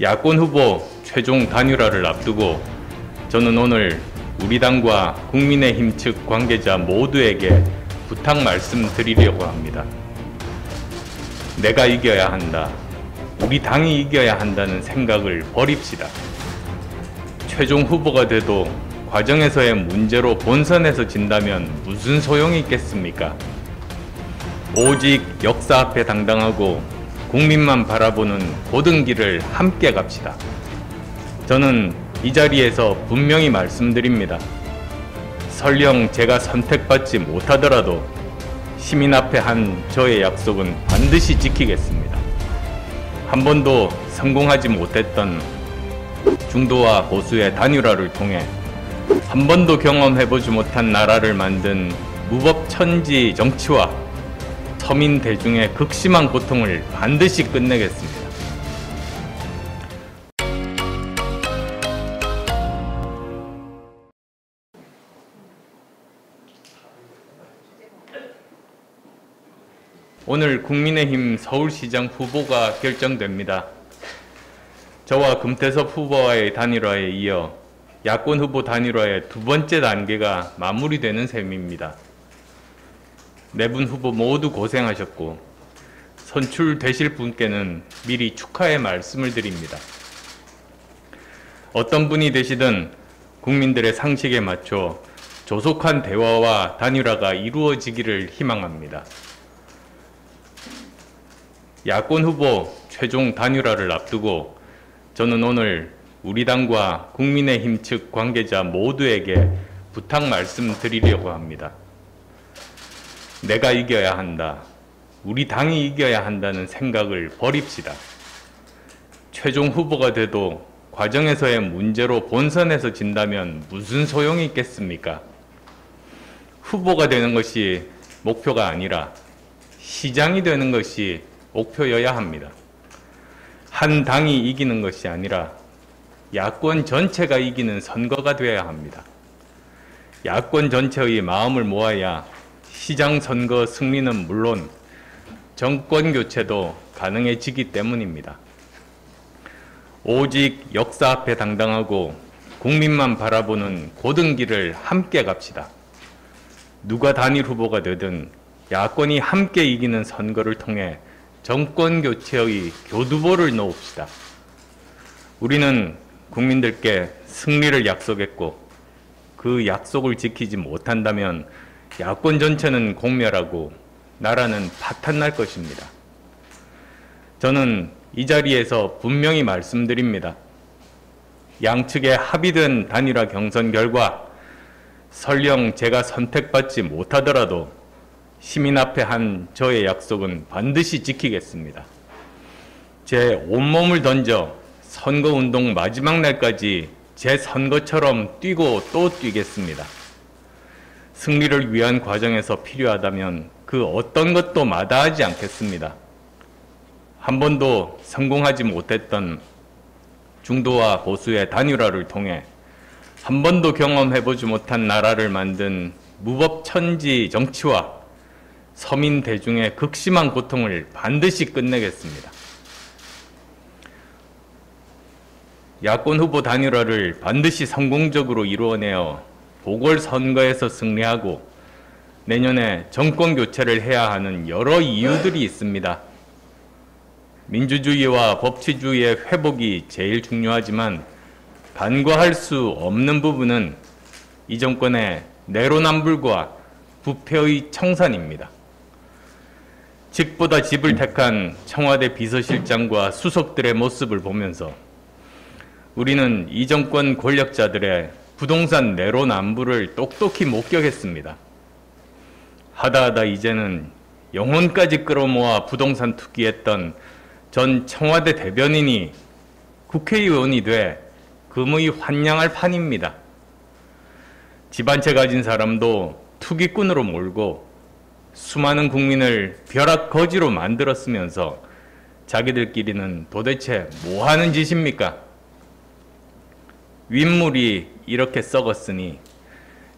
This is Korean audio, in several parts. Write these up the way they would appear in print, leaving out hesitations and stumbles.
야권 후보 최종 단일화를 앞두고 저는 오늘 우리 당과 국민의힘 측 관계자 모두에게 부탁 말씀드리려고 합니다. 내가 이겨야 한다. 우리 당이 이겨야 한다는 생각을 버립시다. 최종 후보가 돼도 과정에서의 문제로 본선에서 진다면 무슨 소용이 있겠습니까? 오직 역사 앞에 당당하고 국민만 바라보는 고든 길을 함께 갑시다. 저는 이 자리에서 분명히 말씀드립니다. 설령 제가 선택받지 못하더라도 시민 앞에 한 저의 약속은 반드시 지키겠습니다. 한 번도 성공하지 못했던 중도와 보수의 단일화를 통해 한 번도 경험해보지 못한 나라를 만든 무법천지 정치와 서민 대중의 극심한 고통을 반드시 끝내겠습니다. 오늘 국민의힘 서울시장 후보가 결정됩니다. 저와 금태섭 후보와의 단일화에 이어 야권 후보 단일화의 두 번째 단계가 마무리되는 셈입니다. 네 분 후보 모두 고생하셨고 선출되실 분께는 미리 축하의 말씀을 드립니다. 어떤 분이 되시든 국민들의 상식에 맞춰 조속한 대화와 단일화가 이루어지기를 희망합니다. 야권 후보 최종 단일화를 앞두고 저는 오늘 우리 당과 국민의힘 측 관계자 모두에게 부탁 말씀드리려고 합니다. 내가 이겨야 한다. 우리 당이 이겨야 한다는 생각을 버립시다. 최종 후보가 돼도 과정에서의 문제로 본선에서 진다면 무슨 소용이 있겠습니까? 후보가 되는 것이 목표가 아니라 시장이 되는 것이 목표여야 합니다. 한 당이 이기는 것이 아니라 야권 전체가 이기는 선거가 되어야 합니다. 야권 전체의 마음을 모아야 시장 선거 승리는 물론 정권 교체도 가능해지기 때문입니다. 오직 역사 앞에 당당하고 국민만 바라보는 고든 길을 함께 갑시다. 누가 단일 후보가 되든 야권이 함께 이기는 선거를 통해 정권 교체의 교두보를 놓읍시다. 우리는 국민들께 승리를 약속했고 그 약속을 지키지 못한다면 야권 전체는 공멸하고 나라는 파탄날 것입니다. 저는 이 자리에서 분명히 말씀드립니다. 양측의 합의된 단일화 경선 결과 설령 제가 선택받지 못하더라도 시민 앞에 한 저의 약속은 반드시 지키겠습니다. 제 온몸을 던져 선거운동 마지막 날까지 제 선거처럼 뛰고 또 뛰겠습니다. 승리를 위한 과정에서 필요하다면 그 어떤 것도 마다하지 않겠습니다. 한 번도 성공하지 못했던 중도와 보수의 단일화를 통해 한 번도 경험해보지 못한 나라를 만든 무법천지 정치와 서민 대중의 극심한 고통을 반드시 끝내겠습니다. 야권 후보 단일화를 반드시 성공적으로 이루어내어 보궐선거에서 승리하고 내년에 정권 교체를 해야 하는 여러 이유들이 있습니다. 민주주의와 법치주의의 회복이 제일 중요하지만 간과할 수 없는 부분은 이 정권의 내로남불과 부패의 청산입니다. 직보다 집을 택한 청와대 비서실장과 수석들의 모습을 보면서 우리는 이 정권 권력자들의 부동산 내로남불을 똑똑히 목격했습니다. 하다하다 이제는 영혼까지 끌어모아 부동산 투기했던 전 청와대 대변인이 국회의원이 돼 금의 환영할 판입니다. 집 한 채 가진 사람도 투기꾼으로 몰고 수많은 국민을 벼락거지로 만들었으면서 자기들끼리는 도대체 뭐 하는 짓입니까? 윗물이 이렇게 썩었으니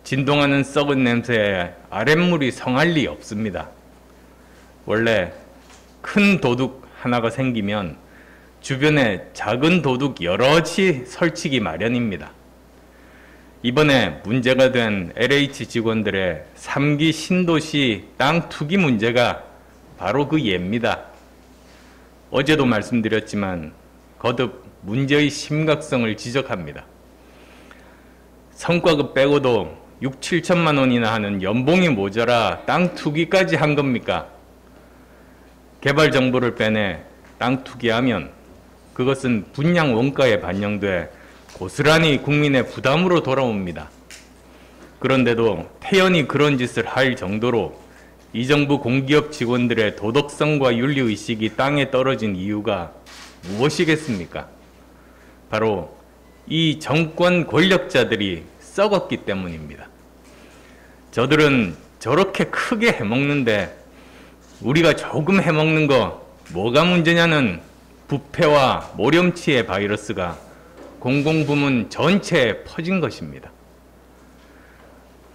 진동하는 썩은 냄새에 아랫물이 성할 리 없습니다. 원래 큰 도둑 하나가 생기면 주변에 작은 도둑 여럿이 설치기 마련입니다. 이번에 문제가 된 LH 직원들의 3기 신도시 땅 투기 문제가 바로 그 예입니다. 어제도 말씀드렸지만 거듭 문제의 심각성을 지적합니다. 성과급 빼고도 6, 7천만 원이나 하는 연봉이 모자라 땅 투기까지 한 겁니까? 개발 정보를 빼내 땅 투기하면 그것은 분양 원가에 반영돼 고스란히 국민의 부담으로 돌아옵니다. 그런데도 태연히 그런 짓을 할 정도로 이 정부 공기업 직원들의 도덕성과 윤리의식이 땅에 떨어진 이유가 무엇이겠습니까? 바로 이 정권 권력자들이 썩었기 때문입니다. 저들은 저렇게 크게 해먹는데 우리가 조금 해먹는 거 뭐가 문제냐는 부패와 모렴치의 바이러스가 공공부문 전체에 퍼진 것입니다.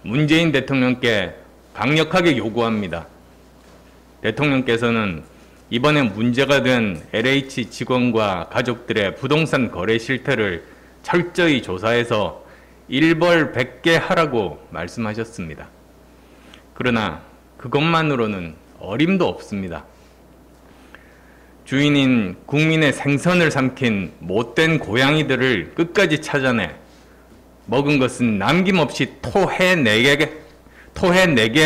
문재인 대통령께 강력하게 요구합니다. 대통령께서는 이번에 문제가 된 LH 직원과 가족들의 부동산 거래 실태를 철저히 조사해서 일벌백계 하라고 말씀하셨습니다. 그러나 그것만으로는 어림도 없습니다. 주인인 국민의 생선을 삼킨 못된 고양이들을 끝까지 찾아내 먹은 것은 남김없이 토해내게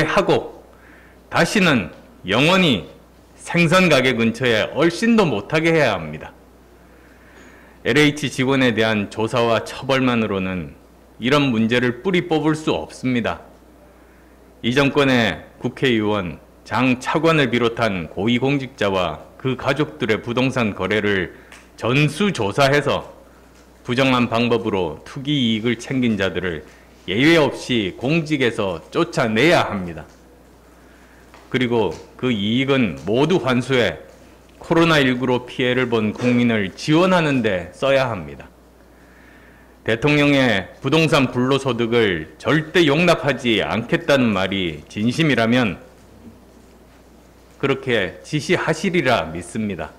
하고 다시는 영원히 생선 가게 근처에 얼씬도 못하게 해야 합니다. LH 직원에 대한 조사와 처벌만으로는 이런 문제를 뿌리 뽑을 수 없습니다. 이 정권의 국회의원, 장 차관을 비롯한 고위공직자와 그 가족들의 부동산 거래를 전수조사해서 부정한 방법으로 투기 이익을 챙긴 자들을 예외 없이 공직에서 쫓아내야 합니다. 그리고 그 이익은 모두 환수해 코로나19로 피해를 본 국민을 지원하는 데 써야 합니다. 대통령의 부동산 불로소득을 절대 용납하지 않겠다는 말이 진심이라면 그렇게 지시하시리라 믿습니다.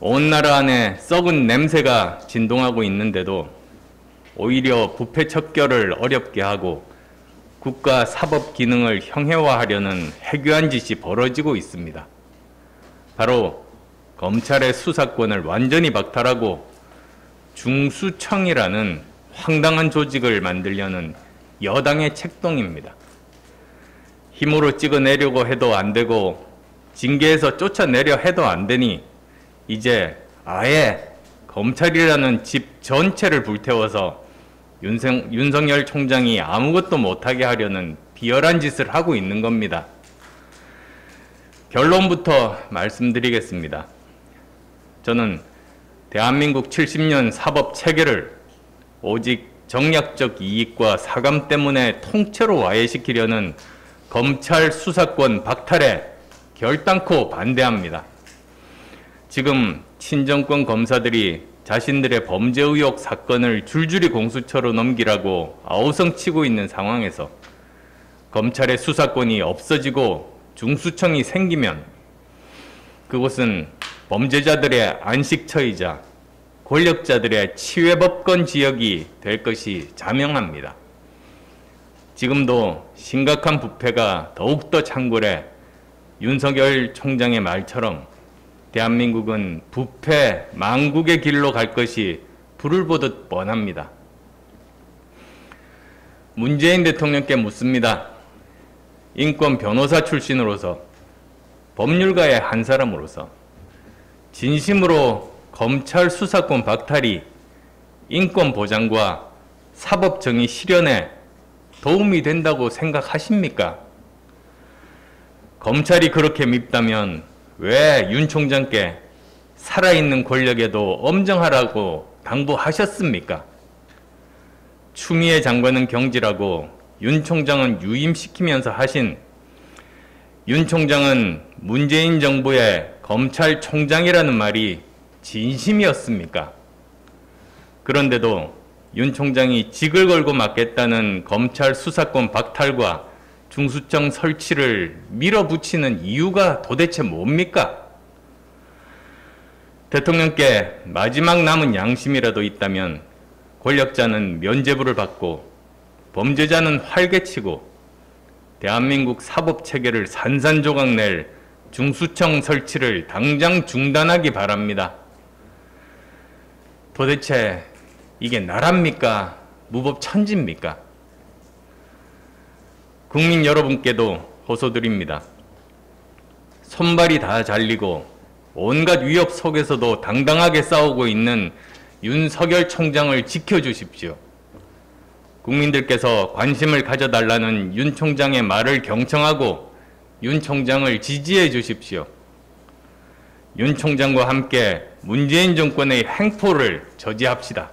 온 나라 안에 썩은 냄새가 진동하고 있는데도 오히려 부패 척결을 어렵게 하고 국가 사법 기능을 형해화하려는 해괴한 짓이 벌어지고 있습니다. 바로 검찰의 수사권을 완전히 박탈하고 중수청이라는 황당한 조직을 만들려는 여당의 책동입니다. 힘으로 찍어내려고 해도 안 되고 징계해서 쫓아내려 해도 안 되니 이제 아예 검찰이라는 집 전체를 불태워서 윤석열 총장이 아무것도 못하게 하려는 비열한 짓을 하고 있는 겁니다. 결론부터 말씀드리겠습니다. 저는 대한민국 70년 사법 체계를 오직 정략적 이익과 사감 때문에 통째로 와해시키려는 검찰 수사권 박탈에 결단코 반대합니다. 지금 친정권 검사들이 자신들의 범죄 의혹 사건을 줄줄이 공수처로 넘기라고 아우성치고 있는 상황에서 검찰의 수사권이 없어지고 중수청이 생기면 그곳은 범죄자들의 안식처이자 권력자들의 치외법권 지역이 될 것이 자명합니다. 지금도 심각한 부패가 더욱더 창궐해 윤석열 총장의 말처럼 대한민국은 부패 망국의 길로 갈 것이 불을 보듯 뻔합니다. 문재인 대통령께 묻습니다. 인권 변호사 출신으로서 법률가의 한 사람으로서 진심으로 검찰 수사권 박탈이 인권 보장과 사법 정의 실현에 도움이 된다고 생각하십니까? 검찰이 그렇게 밉다면 왜 윤 총장께 살아있는 권력에도 엄정하라고 당부하셨습니까? 추미애 장관은 경질하고 윤 총장은 유임시키면서 하신 윤 총장은 문재인 정부의 검찰총장이라는 말이 진심이었습니까? 그런데도 윤 총장이 직을 걸고 맡겠다는 검찰 수사권 박탈과 중수청 설치를 밀어붙이는 이유가 도대체 뭡니까? 대통령께 마지막 남은 양심이라도 있다면 권력자는 면죄부를 받고 범죄자는 활개치고 대한민국 사법체계를 산산조각 낼 중수청 설치를 당장 중단하기 바랍니다. 도대체 이게 나라입니까? 무법천지입니까? 국민 여러분께도 호소드립니다. 손발이 다 잘리고 온갖 위협 속에서도 당당하게 싸우고 있는 윤석열 총장을 지켜주십시오. 국민들께서 관심을 가져달라는 윤 총장의 말을 경청하고 윤 총장을 지지해 주십시오. 윤 총장과 함께 문재인 정권의 횡포를 저지합시다.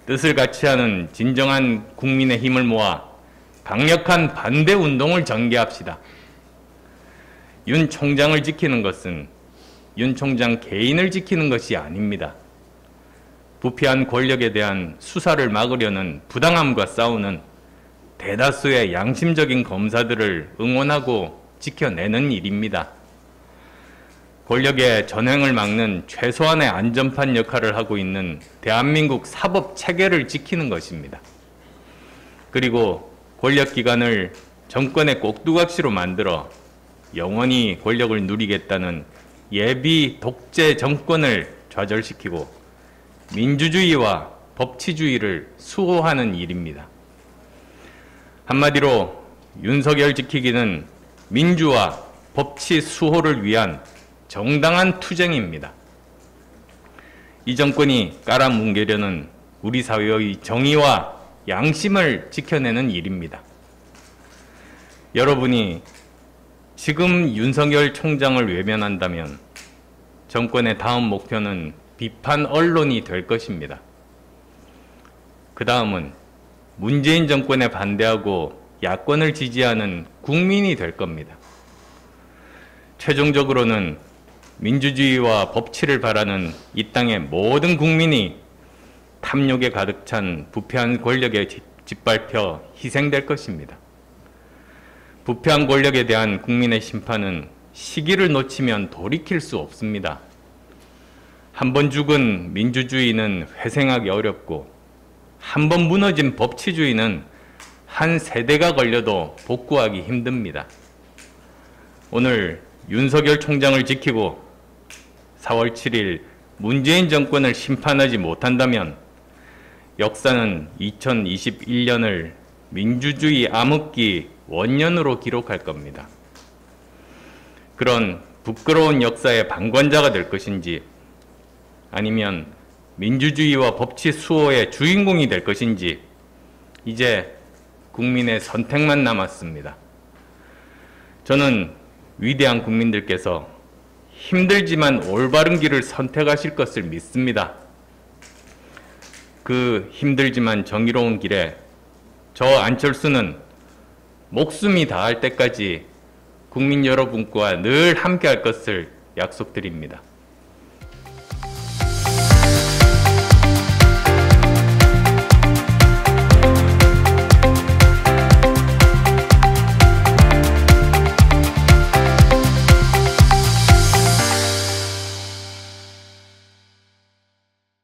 뜻을 같이 하는 진정한 국민의 힘을 모아 강력한 반대 운동을 전개합시다. 윤 총장을 지키는 것은 윤 총장 개인을 지키는 것이 아닙니다. 부패한 권력에 대한 수사를 막으려는 부당함과 싸우는 대다수의 양심적인 검사들을 응원하고 지켜내는 일입니다. 권력의 전횡을 막는 최소한의 안전판 역할을 하고 있는 대한민국 사법 체계를 지키는 것입니다. 그리고 권력기관을 정권의 꼭두각시로 만들어 영원히 권력을 누리겠다는 예비 독재 정권을 좌절시키고 민주주의와 법치주의를 수호하는 일입니다. 한마디로 윤석열 지키기는 민주화, 법치 수호를 위한 정당한 투쟁입니다. 이 정권이 깔아뭉개려는 우리 사회의 정의와 양심을 지켜내는 일입니다. 여러분이 지금 윤석열 총장을 외면한다면 정권의 다음 목표는 비판 언론이 될 것입니다. 그 다음은 문재인 정권에 반대하고 야권을 지지하는 국민이 될 겁니다. 최종적으로는 민주주의와 법치를 바라는 이 땅의 모든 국민이 탐욕에 가득 찬 부패한 권력에 짓밟혀 희생될 것입니다. 부패한 권력에 대한 국민의 심판은 시기를 놓치면 돌이킬 수 없습니다. 한 번 죽은 민주주의는 회생하기 어렵고 한 번 무너진 법치주의는 한 세대가 걸려도 복구하기 힘듭니다. 오늘 윤석열 총장을 지키고 4월 7일 문재인 정권을 심판하지 못한다면 역사는 2021년을 민주주의 암흑기 원년으로 기록할 겁니다. 그런 부끄러운 역사의 방관자가 될 것인지 아니면 민주주의와 법치 수호의 주인공이 될 것인지 이제 국민의 선택만 남았습니다. 저는 위대한 국민들께서 힘들지만 올바른 길을 선택하실 것을 믿습니다. 그 힘들지만 정의로운 길에 저 안철수는 목숨이 다할 때까지 국민 여러분과 늘 함께할 것을 약속드립니다.